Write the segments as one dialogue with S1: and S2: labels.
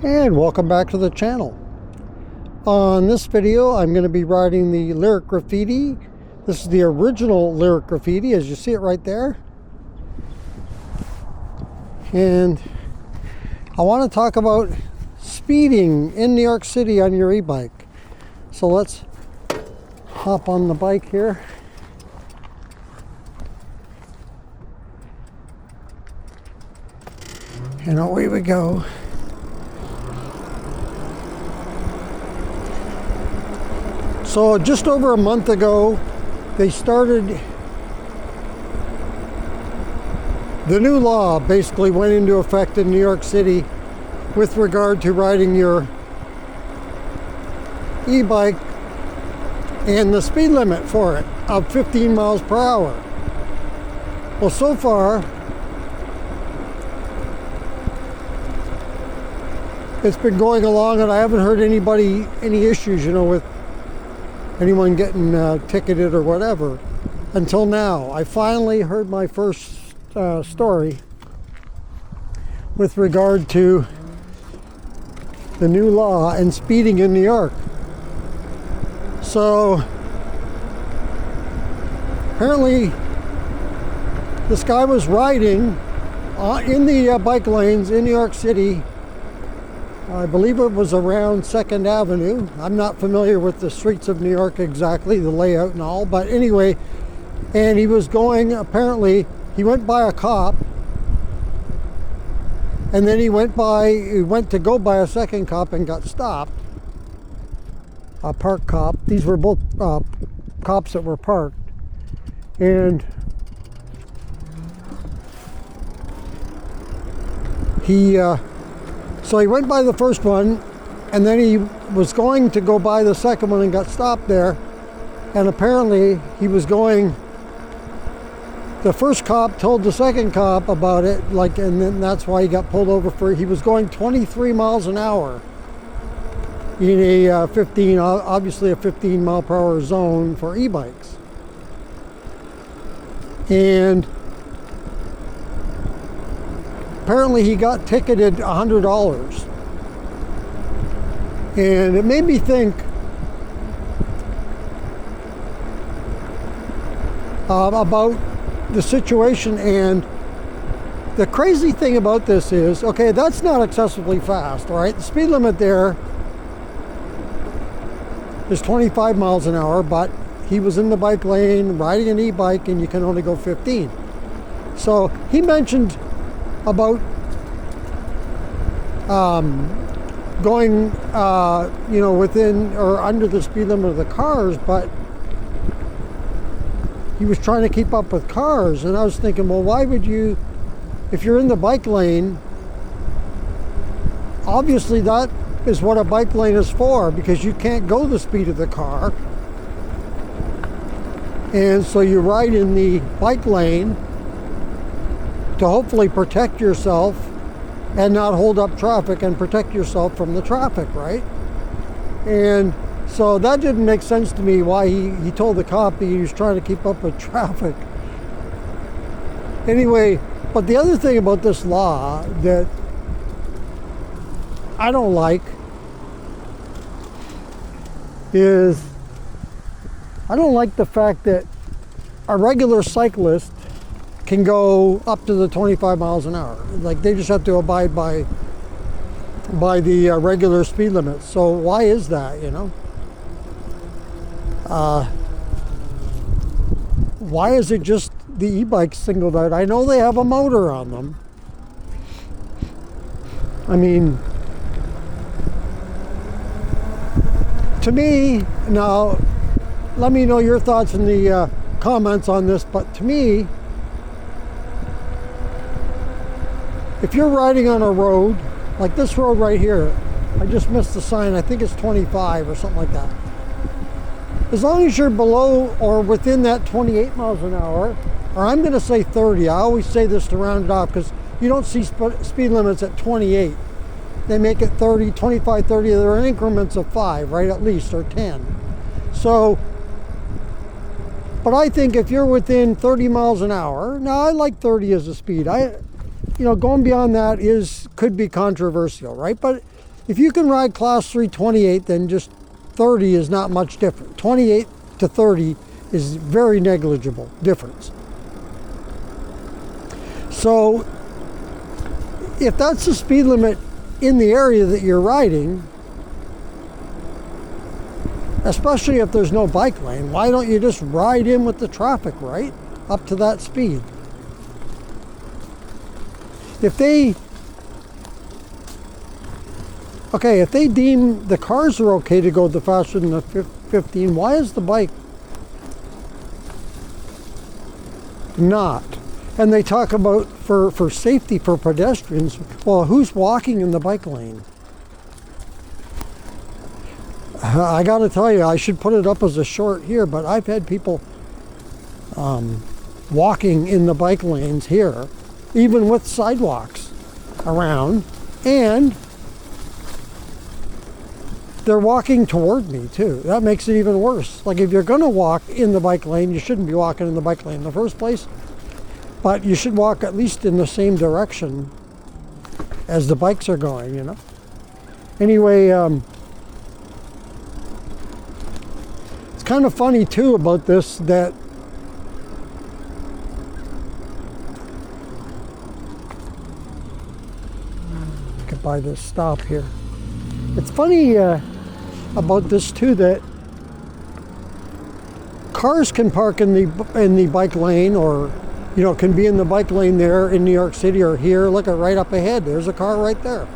S1: And welcome back to the channel. On this video I'm going to be riding the Lyric Graffiti. This is the original Lyric Graffiti, as you see it right there. And I want to talk about speeding in New York City on your e-bike. So let's hop on the bike here. And away we go. So just over a month ago, they started, the new law basically went into effect in New York City with regard to riding your e-bike and the speed limit for it of 15 miles per hour. Well, so far, it's been going along and I haven't heard any issues, with anyone getting ticketed or whatever until now. I finally heard my first story with regard to the new law and speeding in New York. So apparently this guy was riding in the bike lanes in New York City. I believe it was around 2nd Avenue. I'm not familiar with the streets of New York exactly, the layout and all, but anyway, and he was going, apparently, he went by a cop, and then he went to go by a second cop and got stopped. A parked cop. These were both cops that were parked. And so he went by the first one, and then he was going to go by the second one and got stopped there. And apparently he was going, the first cop told the second cop about it, and then that's why he got pulled over he was going 23 miles an hour in a obviously a 15 mile per hour zone for e-bikes. And apparently he got ticketed $100. And it made me think about the situation. And the crazy thing about this is, okay, that's not excessively fast, all right? The speed limit there is 25 miles an hour, but he was in the bike lane riding an e-bike and you can only go 15. So he mentioned about going within or under the speed limit of the cars, but he was trying to keep up with cars. And I was thinking, well, why would you, if you're in the bike lane, obviously that is what a bike lane is for, because you can't go the speed of the car, and so you ride in the bike lane to hopefully protect yourself and not hold up traffic and protect yourself from the traffic, right? And so that didn't make sense to me, why he told the cop he was trying to keep up with traffic. Anyway, but the other thing about this law that I don't like is, I don't like the fact that a regular cyclist can go up to the 25 miles an hour. Like, they just have to abide by the regular speed limit. So why is that, why is it just the e-bikes singled out? I know they have a motor on them. I mean, to me, now, let me know your thoughts in the comments on this, but to me, if you're riding on a road, like this road right here, I just missed the sign, I think it's 25 or something like that. As long as you're below or within that 28 miles an hour, or I'm going to say 30, I always say this to round it off, because you don't see speed limits at 28. They make it 30, 25, 30, they're in increments of 5, right, at least, or 10. So, but I think if you're within 30 miles an hour, now I like 30 as a speed. Going beyond that could be controversial, right? But if you can ride class 3 28, then just 30 is not much different. 28 to 30 is very negligible difference. So if that's the speed limit in the area that you're riding, especially if there's no bike lane, why don't you just ride in with the traffic, right? Up to that speed. If they deem the cars are okay to go the faster than the 15, why is the bike not? And they talk about for safety for pedestrians. Well, who's walking in the bike lane? I got to tell you, I should put it up as a short here, but I've had people walking in the bike lanes here, even with sidewalks around, and they're walking toward me too. That makes it even worse. Like, if you're going to walk in the bike lane, you shouldn't be walking in the bike lane in the first place, but you should walk at least in the same direction as the bikes are going, you know? Anyway, it's kind of funny too about this, that I could buy this stop here. It's funny about this too, that cars can park in the bike lane, or can be in the bike lane there in New York City or here. Look at right up ahead. There's a car right there.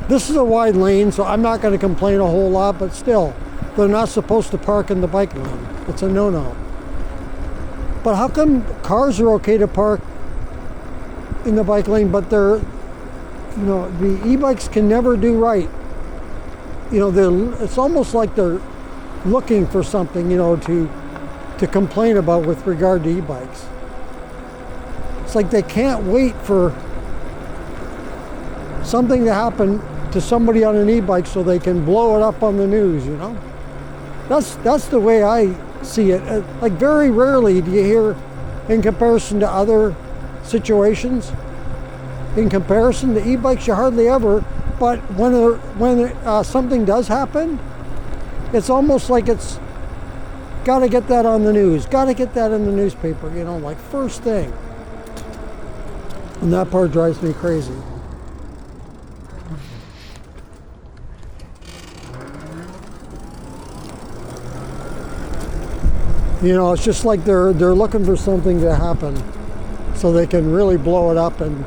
S1: This is a wide lane, so I'm not going to complain a whole lot, but still, they're not supposed to park in the bike lane. It's a no-no. But how come cars are okay to park in the bike lane, but the e-bikes can never do right? It's almost like they're looking for something, to complain about with regard to e-bikes. It's like they can't wait for something to happen to somebody on an e-bike so they can blow it up on the news, That's the way I see it. Like, very rarely do you hear, in comparison to other situations, in comparison to e-bikes, you hardly ever. But when something does happen, it's almost like it's got to get that on the news, got to get that in the newspaper, like first thing. And that part drives me crazy. It's just like they're looking for something to happen so they can really blow it up and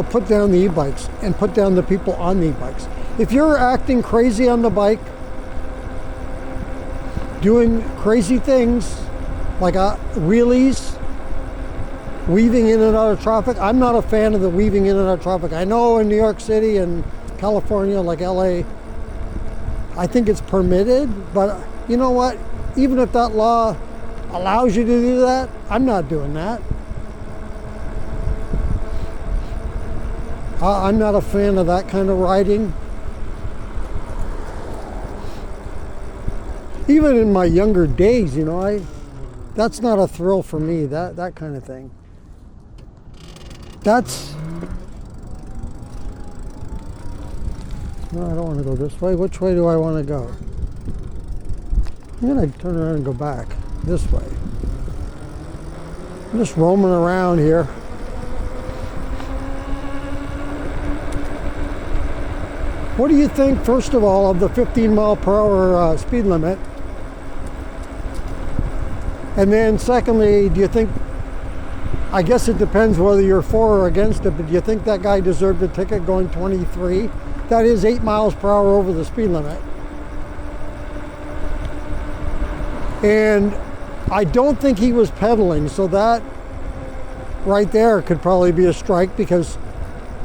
S1: put down the e-bikes and put down the people on the e-bikes. If you're acting crazy on the bike, doing crazy things like wheelies, weaving in and out of traffic, I'm not a fan of the weaving in and out of traffic. I know in New York City and California, like LA, I think it's permitted, but you know what? Even if that law allows you to do that, I'm not doing that. I'm not a fan of that kind of riding. Even in my younger days, that's not a thrill for me, that kind of thing. No, I don't want to go this way. Which way do I want to go? I'm going to turn around and go back this way. I'm just roaming around here. What do you think, first of all, of the 15 mile per hour speed limit? And then secondly, do you think, I guess it depends whether you're for or against it, but do you think that guy deserved a ticket going 23? That is 8 miles per hour over the speed limit. And I don't think he was pedaling, so that right there could probably be a strike, because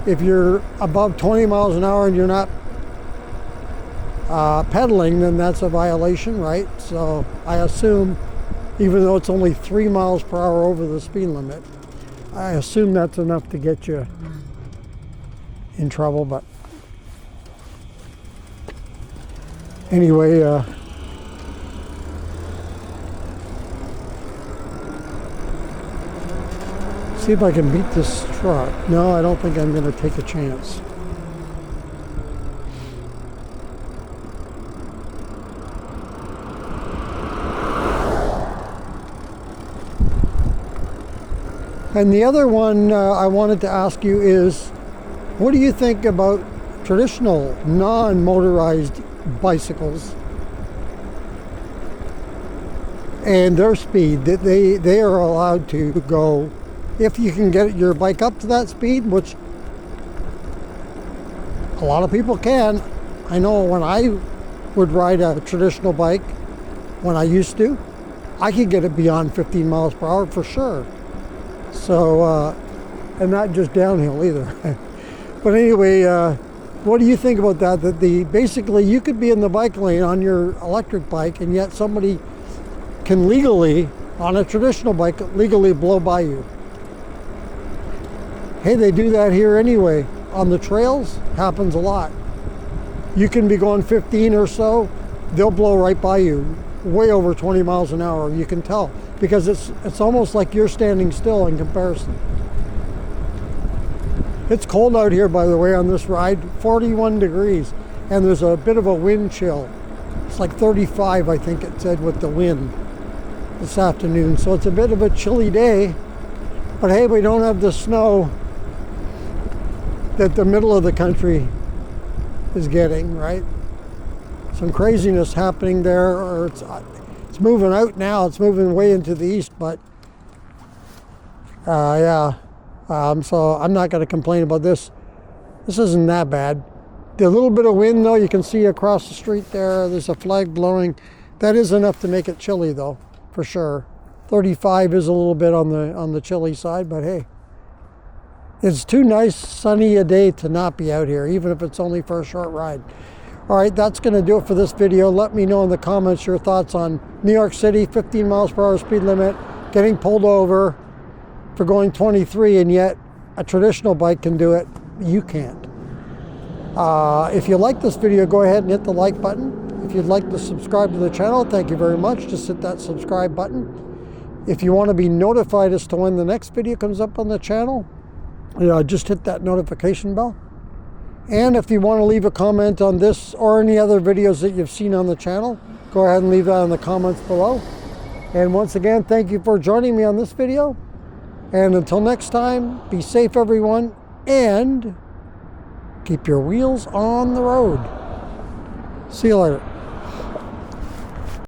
S1: if you're above 20 miles an hour and you're not pedaling, then that's a violation, right? So I assume, even though it's only 3 miles per hour over the speed limit, I assume that's enough to get you in trouble. But anyway, See if I can beat this truck. No, I don't think I'm going to take a chance. And the other one I wanted to ask you is, what do you think about traditional non-motorized bicycles and their speed that they are allowed to go, if you can get your bike up to that speed, which a lot of people can. I know when I would ride a traditional bike, when I used to, I could get it beyond 15 miles per hour for sure. So, and not just downhill either. But anyway, what do you think about that? That basically you could be in the bike lane on your electric bike, and yet somebody can legally, on a traditional bike, legally blow by you. Hey, they do that here anyway. On the trails, happens a lot. You can be going 15 or so, they'll blow right by you, way over 20 miles an hour. You can tell, because it's almost like you're standing still in comparison. It's cold out here, by the way, on this ride, 41 degrees, and there's a bit of a wind chill. It's like 35, I think it said, with the wind this afternoon. So it's a bit of a chilly day, but hey, we don't have the snow that the middle of the country is getting, right? Some craziness happening there, or it's moving out now. It's moving way into the east, but yeah. So I'm not going to complain about this. This isn't that bad. The little bit of wind, though, you can see across the street there. There's a flag blowing. That is enough to make it chilly, though, for sure. 35 is a little bit on the chilly side, but hey, it's too nice, sunny a day to not be out here, even if it's only for a short ride. All right, that's going to do it for this video. Let me know in the comments your thoughts on New York City, 15 miles per hour speed limit, getting pulled over for going 23, and yet a traditional bike can do it. You can't. If you like this video, go ahead and hit the like button. If you'd like to subscribe to the channel, thank you very much. Just hit that subscribe button. If you want to be notified as to when the next video comes up on the channel, just hit that notification bell. And if you want to leave a comment on this or any other videos that you've seen on the channel, go ahead and leave that in the comments below. And once again, thank you for joining me on this video. And until next time, be safe, everyone, and keep your wheels on the road. See you later.